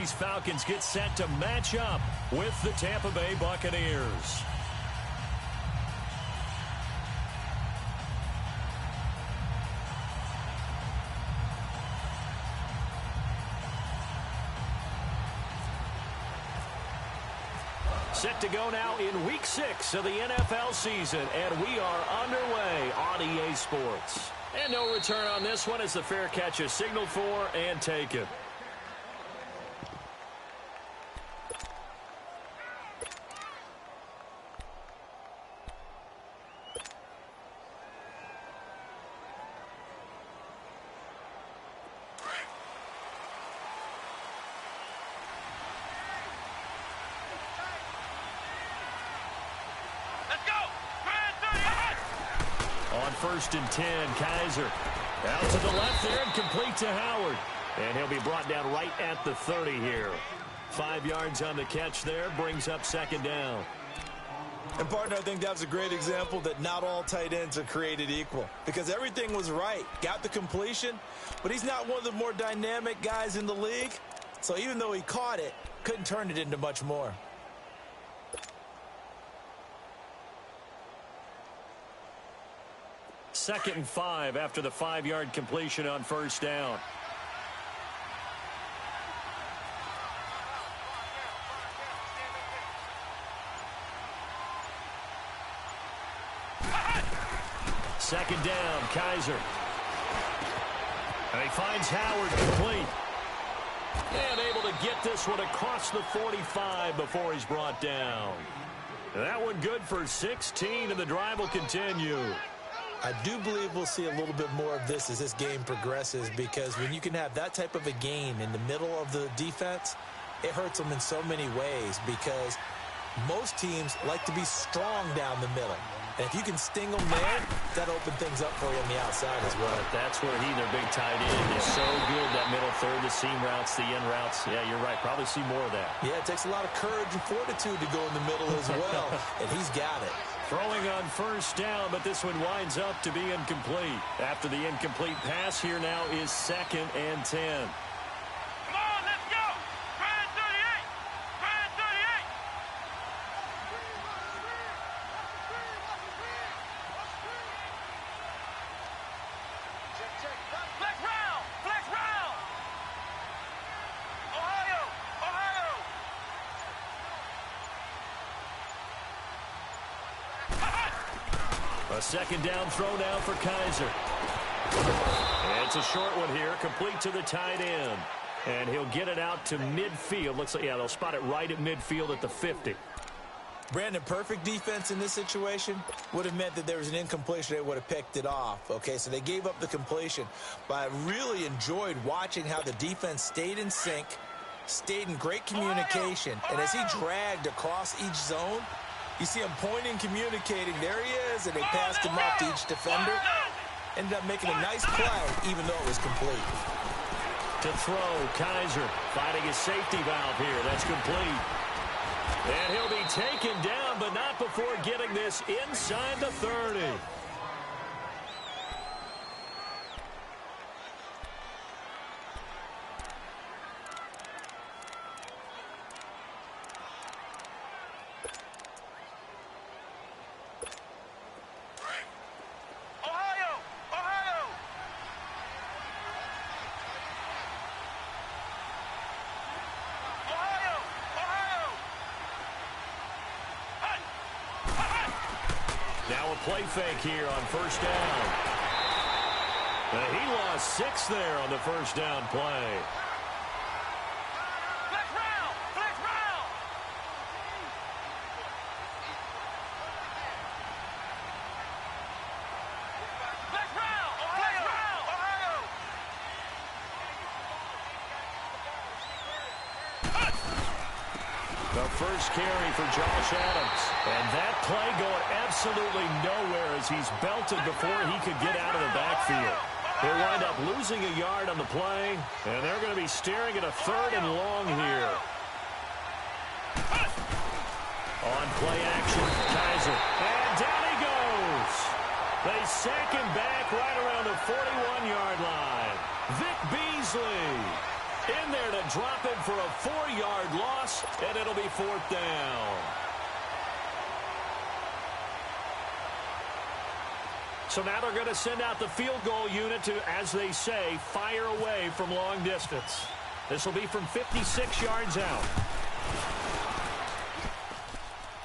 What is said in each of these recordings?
these Falcons get set to match up with the Tampa Bay Buccaneers. Set to go now in Week 6 of the NFL season, and we are underway on EA Sports. And no return on this one as the fair catch is signaled for and taken. On 1st and 10, Kaiser. Out to the left there and complete to Howard. And he'll be brought down right at the 30 here. 5 yards on the catch there, brings up 2nd down. And, partner, I think that was a great example that not all tight ends are created equal. Because everything was right. Got the completion, but he's not one of the more dynamic guys in the league. So even though he caught it, couldn't turn it into much more. Second and 5 after the 5-yard completion on 1st down. Second down, Kaiser. And he finds Howard complete. And able to get this one across the 45 before he's brought down. That one good for 16, and the drive will continue. I do believe we'll see a little bit more of this as this game progresses, because when you can have that type of a game in the middle of the defense, it hurts them in so many ways, because most teams like to be strong down the middle. And if you can sting them there, that'll open things up for you on the outside as well. That's where he, their big tight end, is so good, that middle third, the seam routes, the in routes. Yeah, you're right. Probably see more of that. Yeah, it takes a lot of courage and fortitude to go in the middle as well, and he's got it. Throwing on 1st down, but this one winds up to be incomplete. After the incomplete pass, here now is 2nd and 10. A 2nd down throw now for Kaiser. And it's a short one here, complete to the tight end. And he'll get it out to midfield. Looks like, yeah, they'll spot it right at midfield at the 50. Brandon, perfect defense in this situation would have meant that there was an incompletion. They would have picked it off. Okay, so they gave up the completion. But I really enjoyed watching how the defense stayed in sync, stayed in great communication. And as he dragged across each zone, you see him pointing, communicating. There he is, and they passed him off to each defender. Ended up making a nice play, even though it was complete. To throw, Kaiser finding his safety valve here. That's complete. And he'll be taken down, but not before getting this inside the 30. Now a play fake here on 1st down. He lost 6 there on the 1st down play. The first carry for Josh Adams. And that play going absolutely nowhere as he's belted before he could get out of the backfield. He'll wind up losing a yard on the play, and they're going to be staring at a 3rd and long here. On play action, Kaiser. And down he goes. They sack him back right around the 41-yard line. Vic Beasley in there to drop him for a 4 3-yard loss, and it'll be 4th down. So now they're going to send out the field goal unit to, as they say, fire away from long distance. This will be from 56 yards out.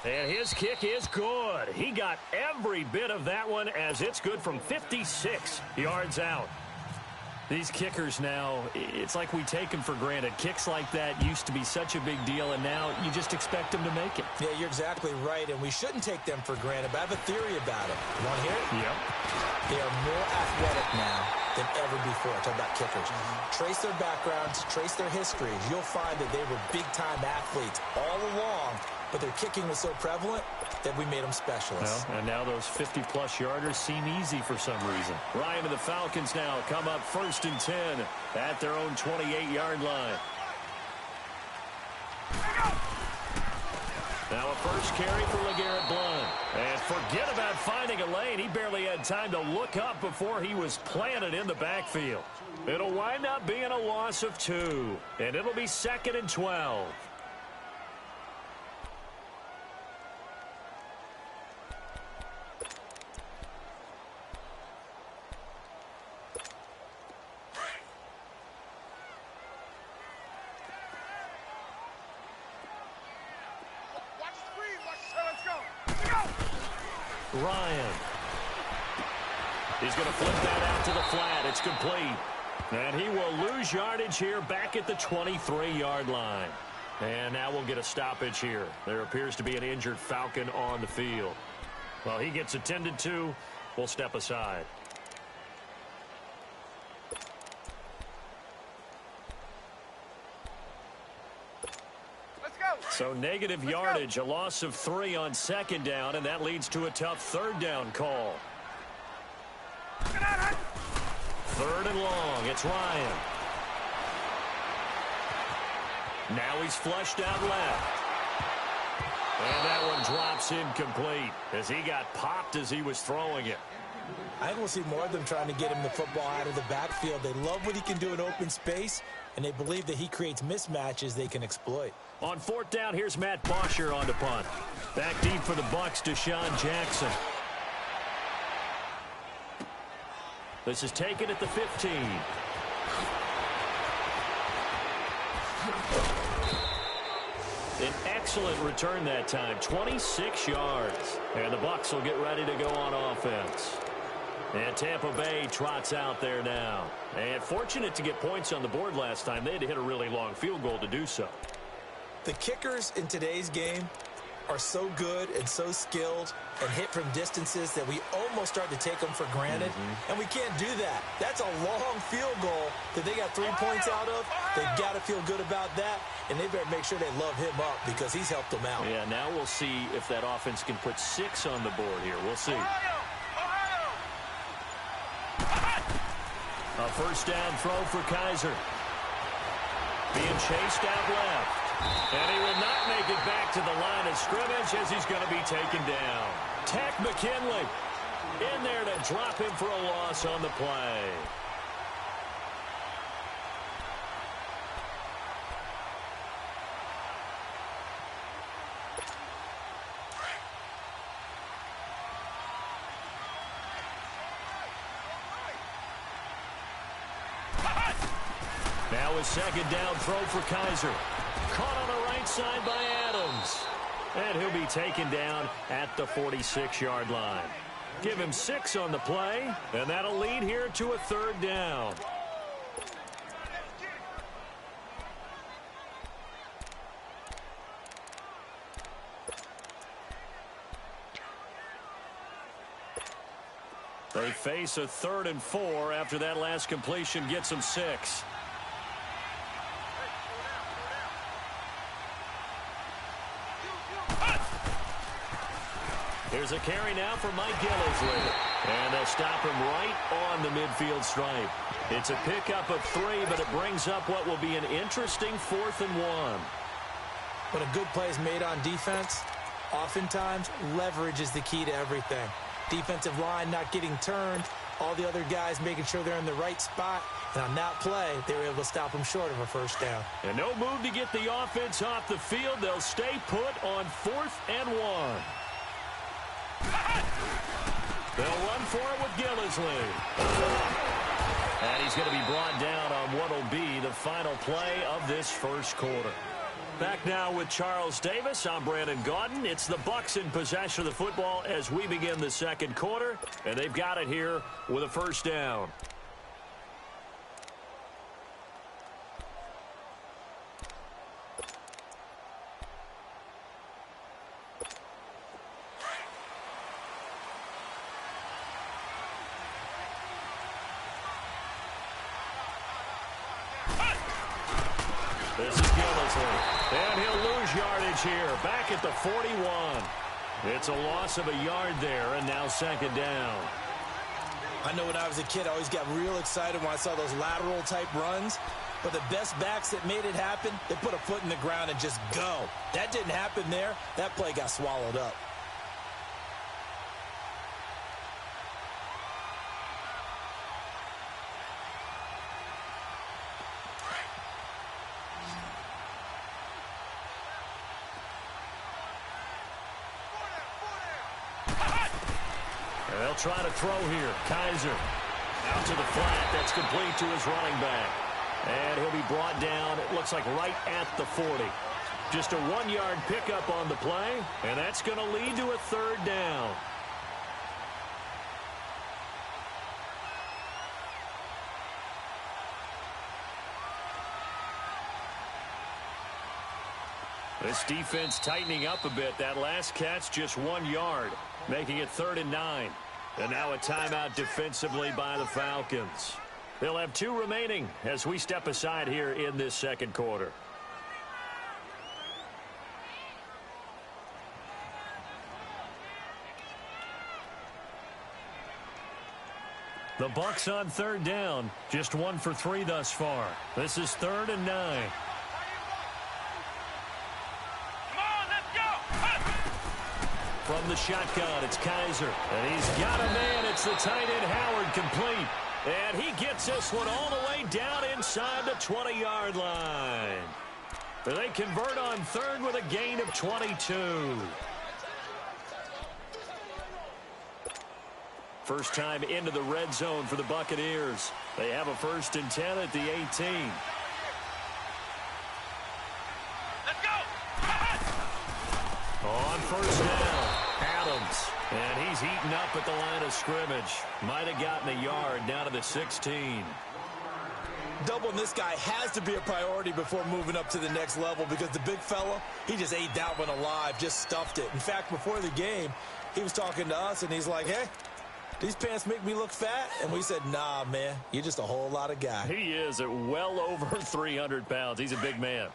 And his kick is good. He got every bit of that one, as it's good from 56 yards out. These kickers now, it's like we take them for granted. Kicks like that used to be such a big deal, and now you just expect them to make it. Yeah, you're exactly right, and we shouldn't take them for granted, but I have a theory about it. You want to hear it? Yep. They are more athletic now than ever before. Talk about kickers. Trace their backgrounds, trace their histories. You'll find that they were big-time athletes all along, but their kicking was so prevalent that we made them specialists. Well, and now those 50-plus yarders seem easy for some reason. Ryan and the Falcons now come up 1st and 10 at their own 28-yard line. Now a first carry for LeGarrette Blount. And forget about finding a lane. He barely had time to look up before he was planted in the backfield. It'll wind up being a loss of 2. And it'll be 2nd and 12. Ryan. He's going to flip that out to the flat. It's complete. And he will lose yardage here back at the 23-yard line. And now we'll get a stoppage here. There appears to be an injured Falcon on the field. Well, he gets attended to. We'll step aside. So negative yardage, a loss of 3 on 2nd down, and that leads to a tough 3rd down call. 3rd and long, it's Ryan. Now he's flushed out left. And that one drops incomplete as he got popped as he was throwing it. I think we'll see more of them trying to get him the football out of the backfield. They love what he can do in open space, and they believe that he creates mismatches they can exploit. On 4th down, here's Matt Bosher on the punt. Back deep for the Bucs, Deshaun Jackson. This is taken at the 15. An excellent return that time, 26 yards. And the Bucs will get ready to go on offense. And Tampa Bay trots out there now. And fortunate to get points on the board last time. They had to hit a really long field goal to do so. The kickers in today's game are so good and so skilled and hit from distances that we almost start to take them for granted. And we can't do that. That's a long field goal that they got 3 points out of. They've got to feel good about that, and they better make sure they love him up because he's helped them out. Yeah, now we'll see if that offense can put 6 on the board here. We'll see. A first down throw for Kaiser. Being chased out left. And he will not make it back to the line of scrimmage as he's going to be taken down. Tech McKinley in there to drop him for a loss on the play. Now a second down throw for Kaiser. Caught on the right side by Adams. And he'll be taken down at the 46-yard line. Give him 6 on the play, and that'll lead here to a 3rd down. They face a 3rd and 4 after that last completion gets them 6. Here's a carry now for Mike Gillislee. And they'll stop him right on the midfield stripe. It's a pickup of 3, but it brings up what will be an interesting 4th and 1. When a good play is made on defense, oftentimes leverage is the key to everything. Defensive line not getting turned, all the other guys making sure they're in the right spot. And on that play, they were able to stop them short of a first down. And no move to get the offense off the field. They'll stay put on 4th and 1. They'll run for it with Gillisley. And he's going to be brought down on what will be the final play of this first quarter. Back now with Charles Davis. I'm Brandon Gaudin. It's the Bucs in possession of the football as we begin the second quarter. And they've got it here with a first down. This is Gillisley. And he'll lose yardage here. Back at the 41. It's a loss of a yard there, and now second down. I know when I was a kid, I always got real excited when I saw those lateral-type runs. But the best backs that made it happen, they put a foot in the ground and just go. That didn't happen there. That play got swallowed up. They'll try to throw here. Kaiser out to the flat. That's complete to his running back. And he'll be brought down, it looks like right at the 40. Just a 1-yard pickup on the play, and that's going to lead to a third down. This defense tightening up a bit. That last catch just 1 yard, making it 3rd and 9. And now a timeout defensively by the Falcons. They'll have 2 remaining as we step aside here in this second quarter. The Bucs on 3rd down. Just 1 for 3 thus far. This is 3rd and 9. From the shotgun, it's Kaiser. And he's got a man. It's the tight end, Howard, complete. And he gets this one all the way down inside the 20-yard line. They convert on 3rd with a gain of 22. First time into the red zone for the Buccaneers. They have a 1st and 10 at the 18. Let's go! On 1st down, Adams. And he's heating up at the line of scrimmage. Might have gotten a yard down to the 16. Doubling this guy has to be a priority before moving up to the next level because the big fella, he just ate that one alive, just stuffed it. In fact, before the game, he was talking to us, and he's like, hey, these pants make me look fat? And we said, nah, man, you're just a whole lot of guy. He is at well over 300 pounds. He's a big man.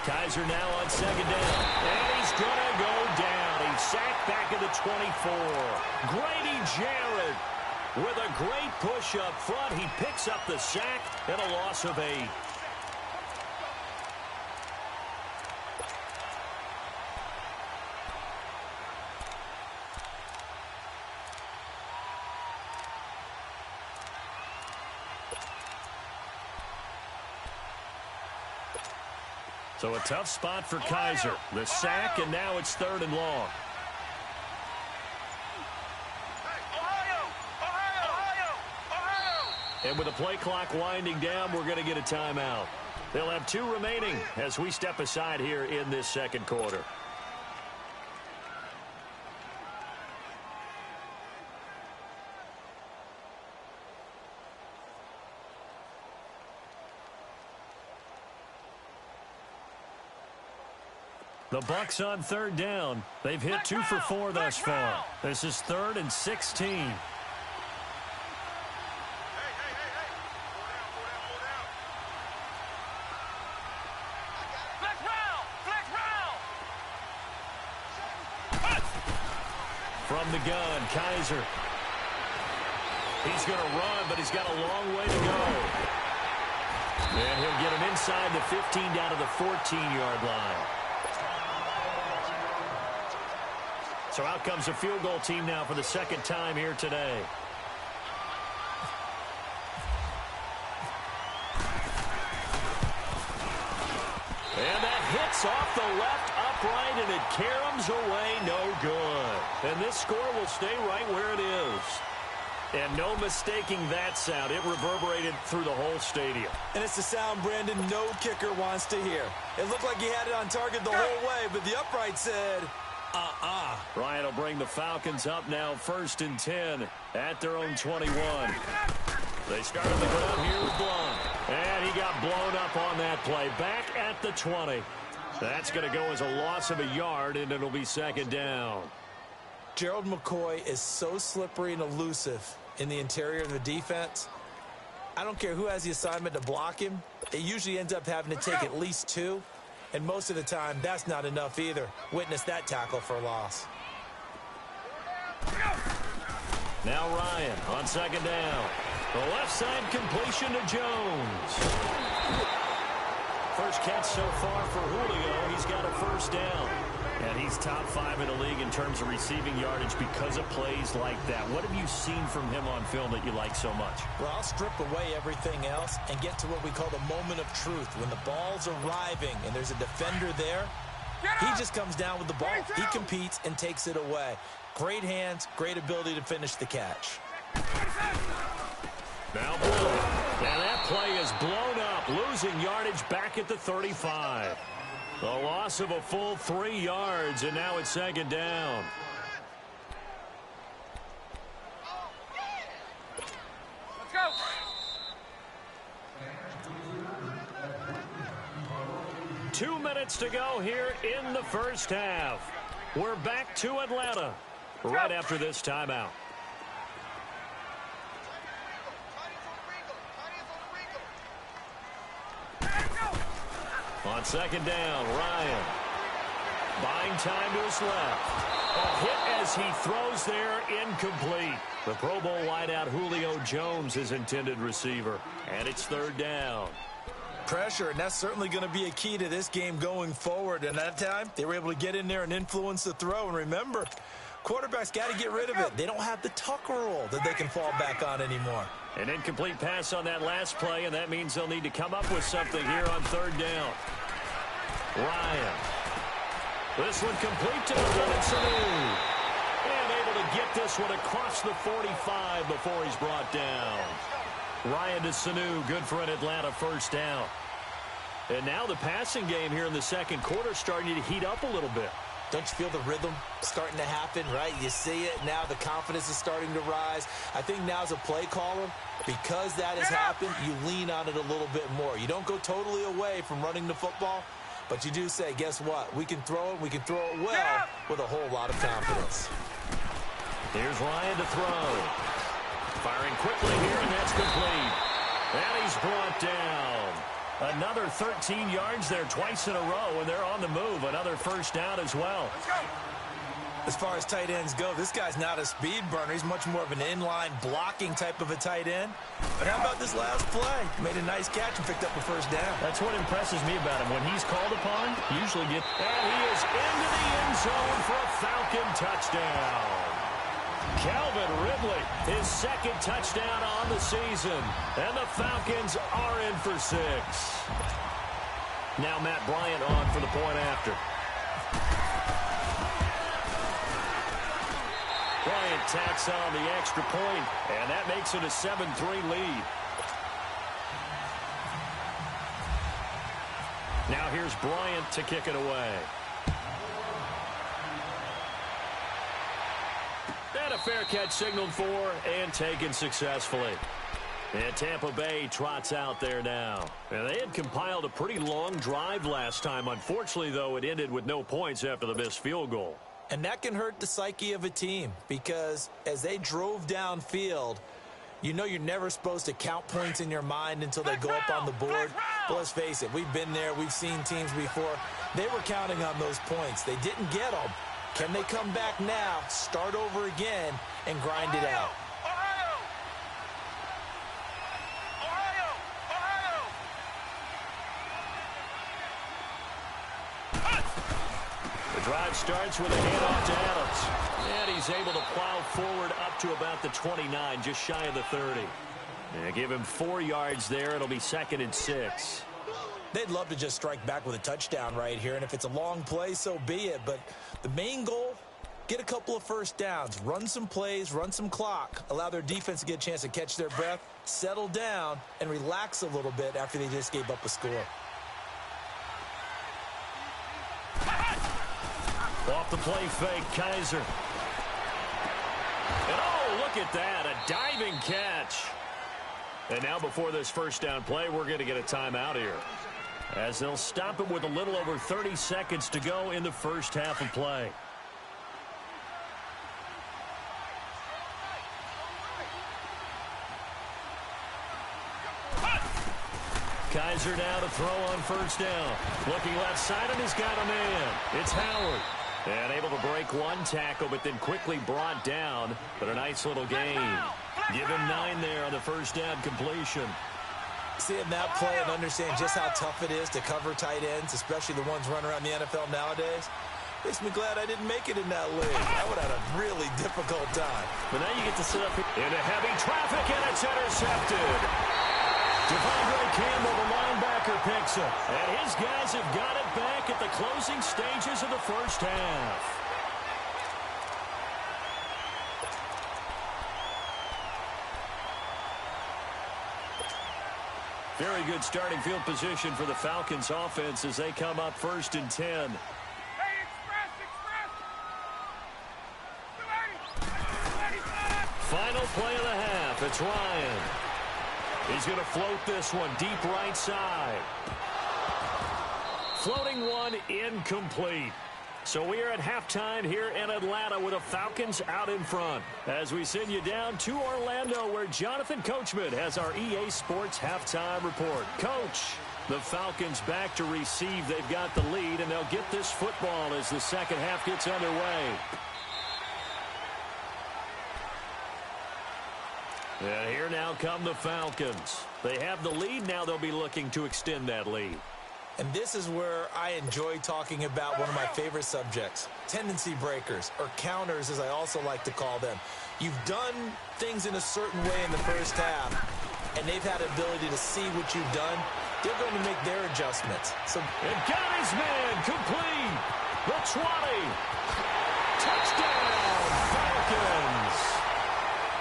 Kaiser now on 2nd down. And he's going to go down. He's sacked back at the 24. Grady Jarrett with a great push up front. He picks up the sack and a loss of 8. So a tough spot for Kaiser. The sack, and now it's 3rd and long. And with the play clock winding down, we're going to get a timeout. They'll have 2 remaining as we step aside here in this second quarter. The Bucs on 3rd down. They've hit 2 for 4 thus far. This is 3rd and 16. From the gun, Kaiser. He's going to run, but he's got a long way to go. And he'll get him inside the 15 down to the 14-yard line. So out comes the field goal team now for the second time here today. And that hits off the left upright, and it caroms away, no good. And this score will stay right where it is. And no mistaking that sound. It reverberated through the whole stadium. And it's the sound, Brandon, no kicker wants to hear. It looked like he had it on target the whole way, but the upright said, Ryan will bring the Falcons up now, 1st and 10 at their own 21. They started the ground here with Blunt. And he got blown up on that play. Back at the 20. That's going to go as a loss of a yard, and it'll be 2nd down. Gerald McCoy is so slippery and elusive in the interior of the defense. I don't care who has the assignment to block him. It usually ends up having to take at least 2. And most of the time, that's not enough either. Witness that tackle for a loss. Now Ryan on 2nd down. The left side completion to Jones. First catch so far for Julio. He's got a 1st down. And he's top 5 in the league in terms of receiving yardage because of plays like that. What have you seen from him on film that you like so much? Well, I'll strip away everything else and get to what we call the moment of truth. When the ball's arriving and there's a defender there, he just comes down with the ball. He competes and takes it away. Great hands, great ability to finish the catch. Now Blue. And that play is blown up, losing yardage back at the 35. The loss of a full 3 yards, and now it's 2nd down. Let's go. Two minutes to go here in the first half. We're back to Atlanta right after this timeout. On 2nd down, Ryan. Buying time to his left. A hit as he throws there, incomplete. The Pro Bowl wideout Julio Jones, his intended receiver. And it's 3rd down. Pressure, and that's certainly going to be a key to this game going forward. And that time, they were able to get in there and influence the throw. And remember, quarterbacks got to get rid of it. They don't have the tuck rule that they can fall back on anymore. An incomplete pass on that last play, and that means they'll need to come up with something here on 3rd down. Ryan. This one complete to Sanu. And able to get this one across the 45 before he's brought down. Ryan to Sanu, good for an Atlanta 1st down. And now the passing game here in the 2nd quarter starting to heat up a little bit. Don't you feel the rhythm starting to happen, right? You see it now. The confidence is starting to rise. I think now as a play caller, because that has happened, you lean on it a little bit more. You don't go totally away from running the football, but you do say, guess what? We can throw it. We can throw it well with a whole lot of confidence. Here's Ryan to throw. Firing quickly here, and that's complete. And he's brought down. Another 13 yards there twice in a row, and they're on the move. Another 1st down as well. As far as tight ends go, this guy's not a speed burner. He's much more of an inline blocking type of a tight end. But how about this last play? Made a nice catch and picked up a 1st down. That's what impresses me about him. When he's called upon, usually get... And he is into the end zone for a Falcon touchdown. Calvin Ridley, his 2nd touchdown on the season. And the Falcons are in for 6. Now Matt Bryant on for the point after. Bryant tacks on the extra point, and that makes it a 7-3 lead. Now here's Bryant to kick it away. And a fair catch signaled for and taken successfully. And Tampa Bay trots out there now. And they had compiled a pretty long drive last time. Unfortunately, though, it ended with no points after the missed field goal. And that can hurt the psyche of a team because as they drove downfield, you know you're never supposed to count points in your mind until they go up on the board. But let's face it, we've been there. We've seen teams before. They were counting on those points. They didn't get them. Can they come back now, start over again, and grind it out? drive starts with a handoff to Adams. And he's able to plow forward up to about the 29, just shy of the 30. And give him 4 yards there. It'll be 2nd and 6. They'd love to just strike back with a touchdown right here, and if it's a long play, so be it. But the main goal, get a couple of first downs, run some plays, run some clock, allow their defense to get a chance to catch their breath, settle down, and relax a little bit after they just gave up a score. Off the play fake, Kaiser. And oh, look at that, a diving catch. And now before this first down play, we're going to get a timeout here, as they'll stop it with a little over 30 seconds to go in the first half of play. Kaiser now to throw on first down. Looking left side, and he's got a man. It's Howard. And able to break one tackle, but then quickly brought down. But a nice little gain. Give him 9 there on the first down completion. Seeing that play and understand just how tough it is to cover tight ends, especially the ones running around the NFL nowadays, makes me glad I didn't make it in that league. I would have had a really difficult time. But now you get to sit up into heavy traffic, and it's intercepted. Devondre Campbell, the linebacker, picks it. And his guys have got it back at the closing stages of the first half. Very good starting field position for the Falcons offense as they come up 1st and 10. Hey, express! Final play of the half. It's Ryan. He's going to float this one deep right side. Floating one incomplete. So we are at halftime here in Atlanta with the Falcons out in front, as we send you down to Orlando, where Jonathan Coachman has our EA Sports halftime report. Coach, the Falcons back to receive. They've got the lead, and they'll get this football as the second half gets underway. And here now come the Falcons. They have the lead. Now they'll be looking to extend that lead. And this is where I enjoy talking about one of my favorite subjects, tendency breakers, or counters as I also like to call them. You've done things in a certain way in the first half, and they've had the ability to see what you've done. They're going to make their adjustments. So, and got his man complete. The 20. Touchdown, Falcons.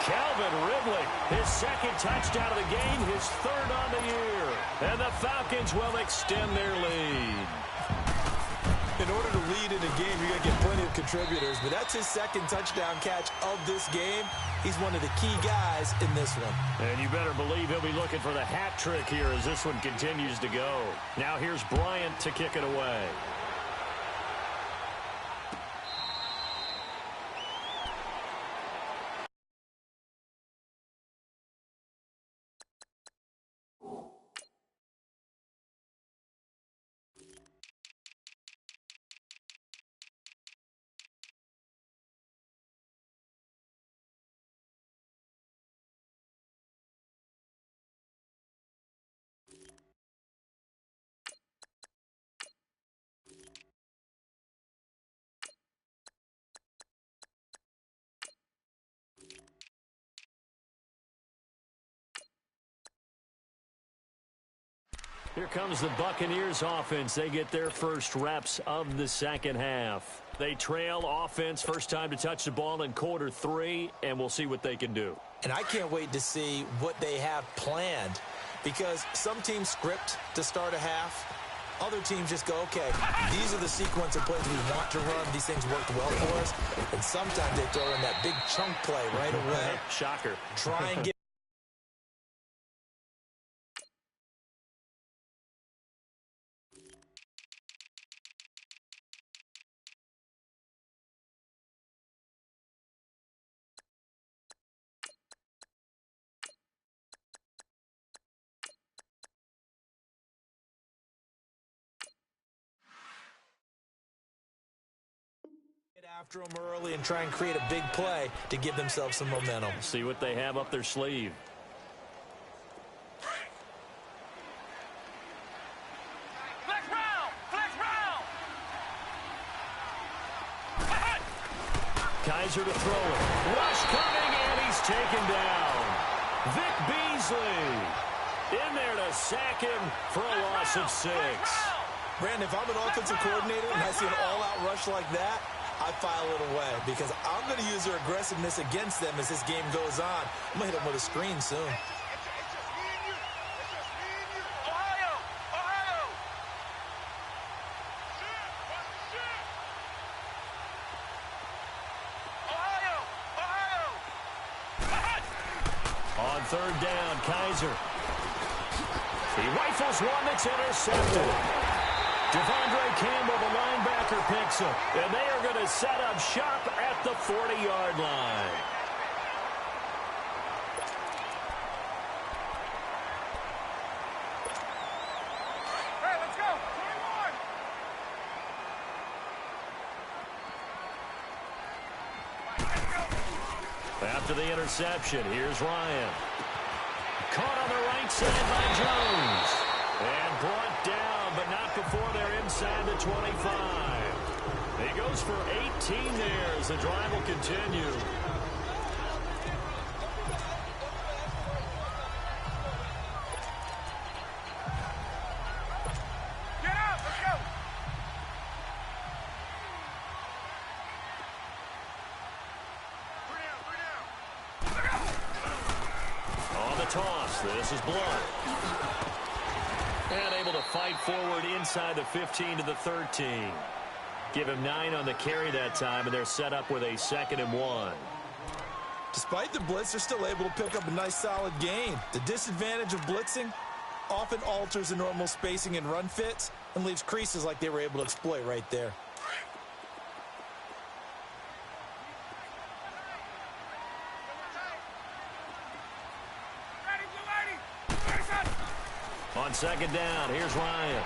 Calvin Ridley, his second touchdown of the game, his 3rd on the year. And the Falcons will extend their lead. In order to lead in a game, you're going to get plenty of contributors, but that's his 2nd touchdown catch of this game. He's one of the key guys in this one. And you better believe he'll be looking for the hat trick here as this one continues to go. Now here's Bryant to kick it away. Here comes the Buccaneers offense. They get their first reps of the second half. They trail offense, first time to touch the ball in quarter 3, and we'll see what they can do. And I can't wait to see what they have planned, because some teams script to start a half. Other teams just go, okay, these are the sequence of plays we want to run. These things worked well for us. And sometimes they throw in that big chunk play right away. Shocker. Try and get after them early and try and create a big play to give themselves some momentum. See what they have up their sleeve. Flex round! Flex round! Kaiser to throw it. Rush coming, and he's taken down. Vic Beasley in there to sack him for a loss of 6. Brandon, if I'm an offensive coordinator and I see an all-out rush like that, I file it away because I'm going to use their aggressiveness against them as this game goes on. I'm going to hit them with a screen soon. On third down, Kaiser. He rifles one that's intercepted. Devondre Campbell, the linebacker, picks him. And they are going to set up shop at the 40-yard line. Hey, let's go. 21. After the interception, here's Ryan. Caught on the right side by Jones. And brought down, but not before they're inside the 25. He goes for 18 there as the drive will continue. Get up. Let's go. On the toss, this is Blunt. And able to fight forward inside the 15 to the 13. Give him 9 on the carry that time, and they're set up with a 2nd and 1. Despite the blitz, they're still able to pick up a nice solid gain. The disadvantage of blitzing often alters the normal spacing and run fits and leaves creases like they were able to exploit right there. On 2nd down, here's Ryan.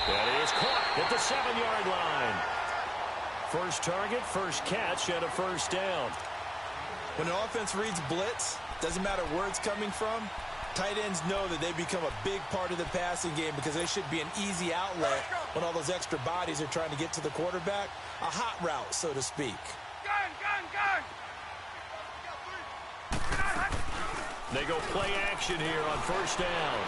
That is caught at the 7-yard line. First target, first catch, and a first down. When an offense reads blitz, doesn't matter where it's coming from, tight ends know that they become a big part of the passing game because they should be an easy outlet when all those extra bodies are trying to get to the quarterback. A hot route, so to speak. Gun. They go play action here on first down.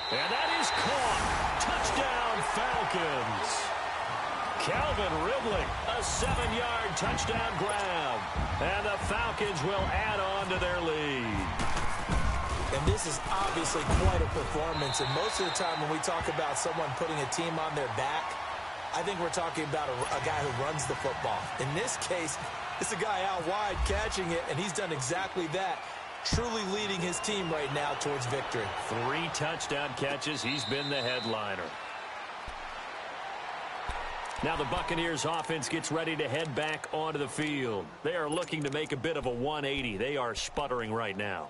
And that is caught. Touchdown, Falcons. Calvin Ridley, a 7-yard touchdown grab. And the Falcons will add on to their lead. And this is obviously quite a performance. And most of the time when we talk about someone putting a team on their back, I think we're talking about a guy who runs the football. In this case, it's a guy out wide catching it, and he's done exactly that. Truly leading his team right now towards victory. 3 touchdown catches. He's been the headliner. Now the Buccaneers offense gets ready to head back onto the field. They are looking to make a bit of a 180. They are sputtering right now.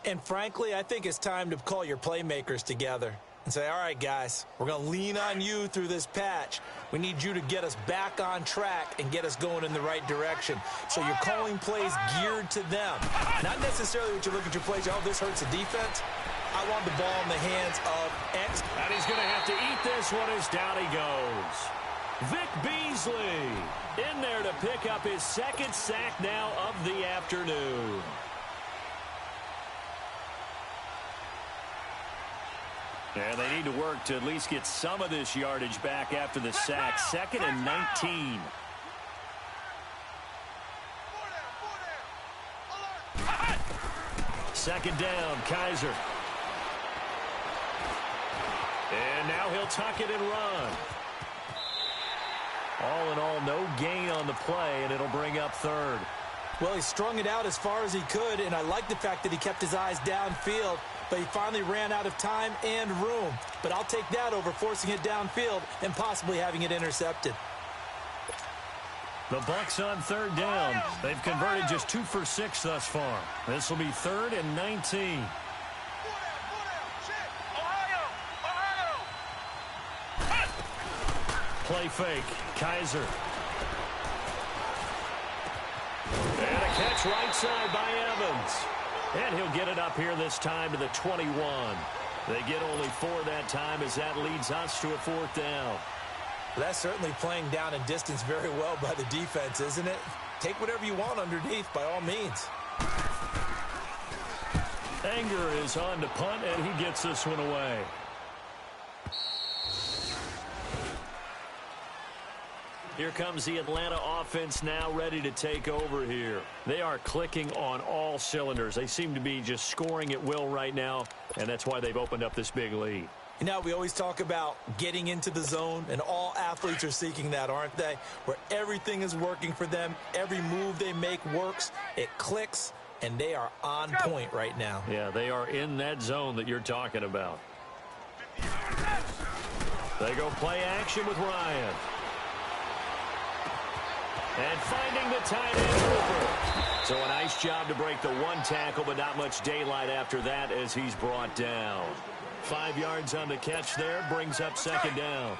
And frankly, I think it's time to call your playmakers together and say, all right, guys, we're going to lean on you through this patch. We need you to get us back on track and get us going in the right direction. So you're calling plays geared to them. Not necessarily what you look at your plays, oh, this hurts the defense. I want the ball in the hands of X. And he's going to have to eat this one as down he goes. Vic Beasley in there to pick up his 2nd sack now of the afternoon. And they need to work to at least get some of this yardage back after the sack. 2nd and 19. Second down, Kaiser. And now he'll tuck it and run. All in all, no gain on the play, and it'll bring up 3rd. Well, he strung it out as far as he could, and I like the fact that he kept his eyes downfield, but he finally ran out of time and room. But I'll take that over forcing it downfield and possibly having it intercepted. The Bucs on 3rd down. They've converted just 2 for 6 thus far. This will be 3rd and 19. Play fake. Kaiser. And a catch right side by Evans. And he'll get it up here this time to the 21. They get only 4 that time as that leads us to a 4th down. That's certainly playing down and distance very well by the defense, isn't it? Take whatever you want underneath, by all means. Anger is on to punt, and he gets this one away. Here comes the Atlanta offense now ready to take over here. They are clicking on all cylinders. They seem to be just scoring at will right now, and that's why they've opened up this big lead. You know, we always talk about getting into the zone, and all athletes are seeking that, aren't they? Where everything is working for them, every move they make works, it clicks, and they are on point right now. Yeah, they are in that zone that you're talking about. They go play action with Ryan. And finding the tight end Cooper. So a nice job to break the one tackle, but not much daylight after that as he's brought down. 5 yards on the catch there, brings up second down.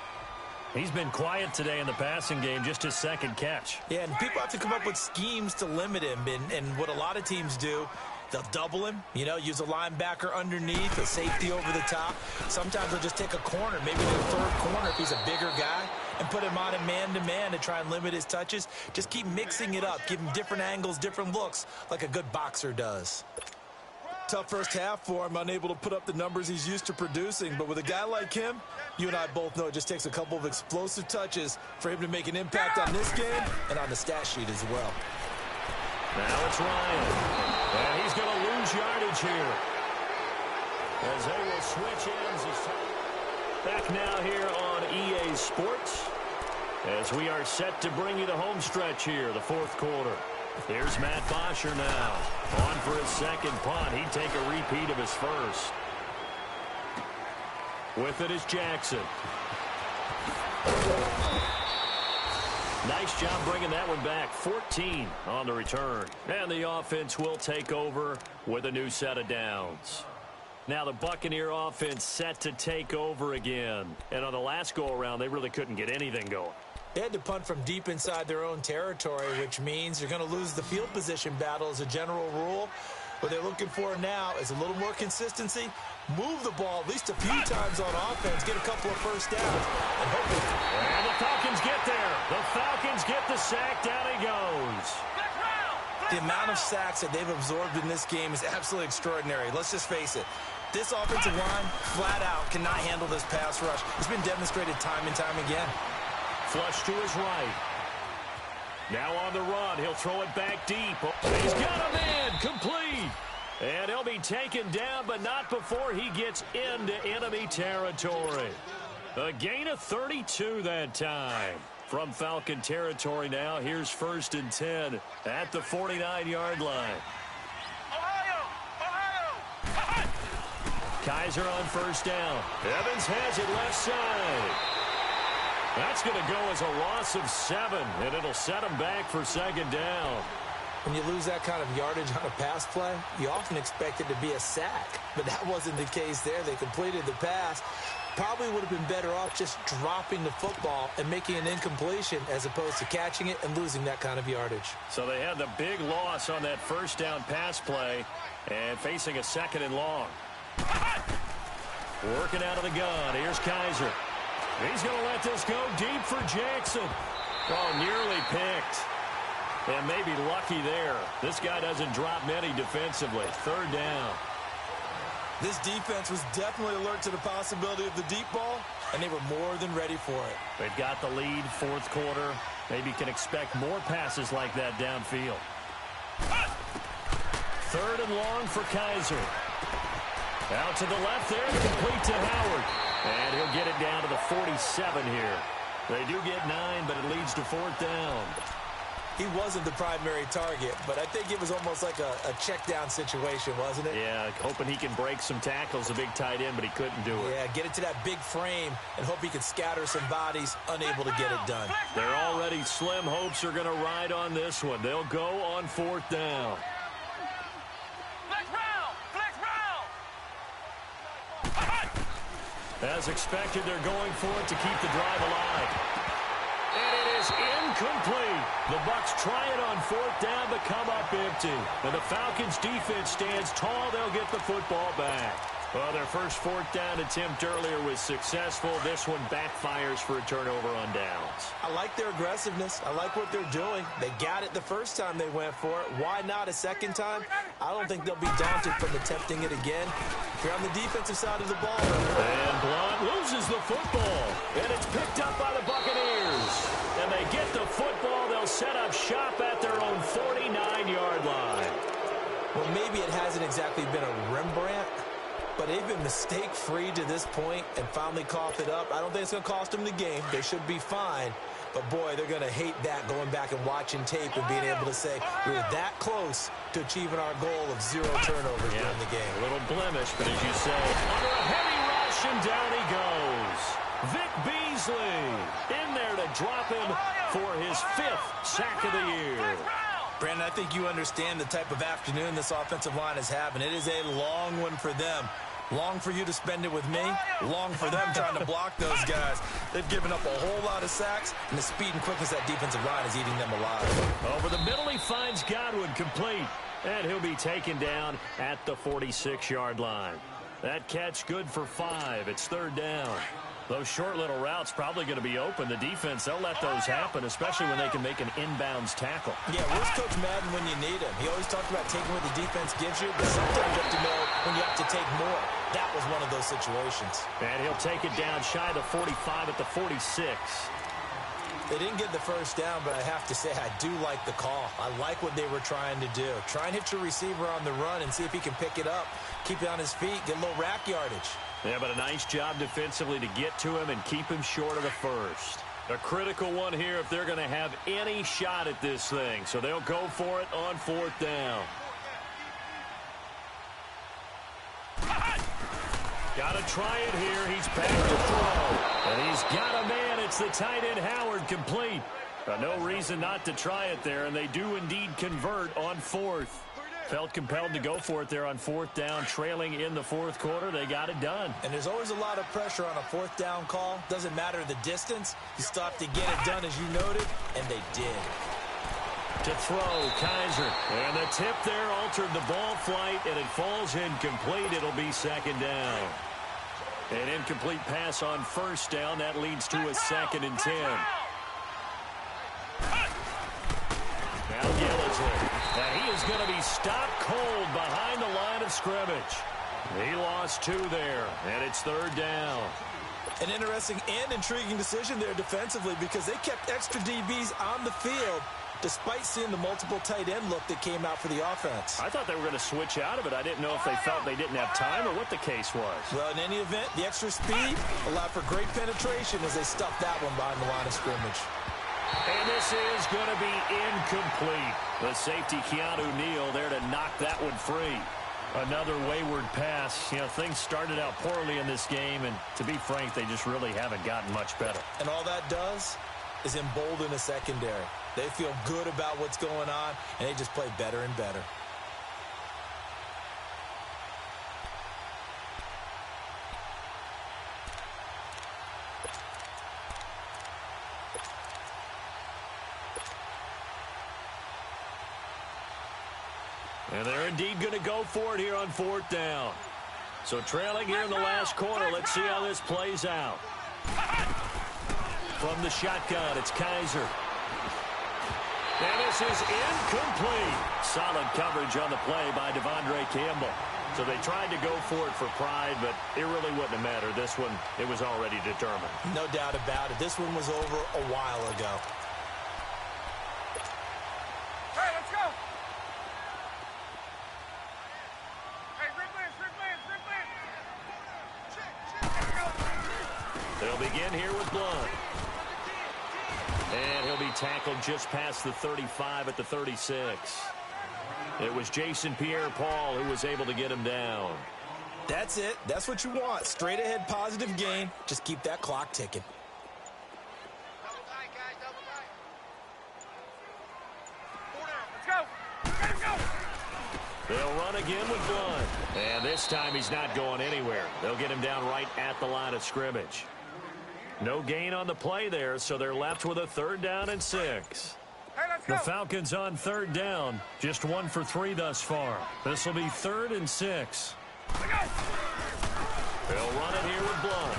He's been quiet today in the passing game, just his second catch. Yeah, and people have to come up with schemes to limit him, and what a lot of teams do, they'll double him, you know, use a linebacker underneath, a safety over the top. Sometimes they'll just take a corner, maybe the third corner if he's a bigger guy, and put him on a man-to-man to try and limit his touches. Just keep mixing it up, give him different angles, different looks, like a good boxer does. Tough first half for him, unable to put up the numbers he's used to producing. But with a guy like him, you and I both know it just takes a couple of explosive touches for him to make an impact on this game and on the stat sheet as well. Now it's Ryan. And he's going to lose yardage here. As they will switch ends. Back now here on EA Sports. As we are set to bring you the home stretch here, the fourth quarter. Here's Matt Bosher now. On for his second punt. He'd take a repeat of his first. With it is Jackson. Nice job bringing that one back. 14 on the return. And the offense will take over with a new set of downs. Now the Buccaneer offense set to take over again. And on the last go-around, they really couldn't get anything going. They had to punt from deep inside their own territory, which means you're going to lose the field position battle as a general rule. What they're looking for now is a little more consistency, move the ball at least a few times on offense, get a couple of first downs, and hopefully. And the Falcons get there. The Falcons get the sack. Down he goes. The amount of sacks that they've absorbed in this game is absolutely extraordinary. Let's just face it. This offensive line, flat out, cannot handle this pass rush. It's been demonstrated time and time again. Flush to his right. Now on the run. He'll throw it back deep. He's got a man. Complete. And he'll be taken down, but not before he gets into enemy territory. A gain of 32 that time. From Falcon territory now, here's 1st and 10 at the 49-yard line. Ohio! Kaiser on first down. Evans has it left side. That's going to go as a loss of 7, and it'll set him back for second down. When you lose that kind of yardage on a pass play, you often expect it to be a sack. But that wasn't the case there. They completed the pass. Probably would have been better off just dropping the football and making an incompletion as opposed to catching it and losing that kind of yardage. So they had the big loss on that first down pass play and facing a 2nd and long. Working out of the gun. Here's Kaiser. He's going to let this go deep for Jackson. Oh, nearly picked. And maybe lucky there. This guy doesn't drop many defensively. 3rd down. This defense was definitely alert to the possibility of the deep ball, and they were more than ready for it. They've got the lead, 4th quarter. Maybe can expect more passes like that downfield. 3rd and long for Kaiser. Out to the left there, complete to Howard. And he'll get it down to the 47 here. They do get 9, but it leads to 4th down. He wasn't the primary target, but I think it was almost like a check-down situation, wasn't it? Yeah, hoping he can break some tackles, a big tight end, but he couldn't do it. Yeah, get it to that big frame and hope he can scatter some bodies, unable to get it done. Their already slim hopes are going to ride on this one. They'll go on 4th down. As expected, they're going for it to keep the drive alive. And it is incomplete. The Bucs try it on 4th down, but come up empty. And the Falcons' defense stands tall. They'll get the football back. Well, their first fourth down attempt earlier was successful. This one backfires for a turnover on downs. I like their aggressiveness. I like what they're doing. They got it the first time they went for it. Why not a second time? I don't think they'll be daunted from attempting it again. If you're on the defensive side of the ball. And Blunt loses the football. And it's picked up by the Buccaneers. And they get the football. They'll set up shop at their own 49-yard line. Well, maybe it hasn't exactly been a Rembrandt, but they've been mistake-free to this point and finally coughed it up. I don't think it's going to cost them the game. They should be fine. But, boy, they're going to hate that, going back and watching tape and being able to say we were that close to achieving our goal of 0 turnovers during the game. A little blemish, but as you say, under a heavy rush, and down he goes. Vic Beasley in there to drop him for his 5th sack of the year. Brandon, I think you understand the type of afternoon this offensive line is having. It is a long one for them. Long for you to spend it with me. Long for them trying to block those guys. They've given up a whole lot of sacks, and the speed and quickness of that defensive line is eating them alive. Over the middle, he finds Godwin complete, and he'll be taken down at the 46-yard line. That catch good for 5. It's 3rd down. Those short little routes probably going to be open. The defense, they'll let those happen, especially when they can make an inbounds tackle. Yeah, where's Coach Madden when you need him? He always talked about taking what the defense gives you, but sometimes you have to know when you have to take more. That was one of those situations. And he'll take it down shy of the 45 at the 46. They didn't get the first down, but I have to say I do like the call. I like what they were trying to do. Try and hit your receiver on the run and see if he can pick it up, keep it on his feet, get a little rack yardage. Yeah, but a nice job defensively to get to him and keep him short of the first. A critical one here if they're going to have any shot at this thing. So they'll go for it on 4th down. Got to try it here. He's back to throw. And he's got a man. It's the tight end Howard complete. No reason not to try it there, and they do indeed convert on 4th. Felt compelled to go for it there on 4th down, trailing in the 4th quarter. They got it done. And there's always a lot of pressure on a 4th down call. Doesn't matter the distance. You still have to get it done, as you noted, and they did. To throw, Kaiser. And the tip there altered the ball flight, and it falls incomplete. It'll be 2nd down. An incomplete pass on 1st down. That leads to a 2nd and 10. Now Gillisley. Now he is going to be stopped cold behind the line of scrimmage. He lost 2 there, and it's 3rd down. An interesting and intriguing decision there defensively because they kept extra DBs on the field despite seeing the multiple tight end look that came out for the offense. I thought they were going to switch out of it. I didn't know if they felt they didn't have time or what the case was. Well, in any event, the extra speed allowed for great penetration as they stuffed that one behind the line of scrimmage. And this is going to be incomplete. The safety, Keanu Neal, there to knock that one free. Another wayward pass. You know, things started out poorly in this game, and to be frank, they just really haven't gotten much better. And all that does is embolden the secondary. They feel good about what's going on, and they just play better and better. And they're indeed going to go for it here on 4th down. So trailing here in the last quarter, let's see how this plays out. From the shotgun, it's Kaiser. And this is incomplete. Solid coverage on the play by Devondre Campbell. So they tried to go for it for pride, but it really wouldn't have mattered. This one, it was already determined. No doubt about it. This one was over a while ago. Hey, let's go. Hey, Rick Lance. They'll begin here with Blunt. And he'll be tackled just past the 35 at the 36. It was Jason Pierre-Paul who was able to get him down. That's it. That's what you want. Straight ahead positive gain. Just keep that clock ticking. Double tight, guys, double tight. 4 down, let's go. Let him go. They'll run again with Blunt. And this time he's not going anywhere. They'll get him down right at the line of scrimmage. No gain on the play there, so they're left with a 3rd down and 6. Hey, let's go. The Falcons on 3rd down, just 1 for 3 thus far. This will be 3rd and 6. Let's go. They'll run it here with Blount.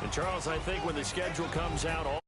And, Charles, I think when the schedule comes out,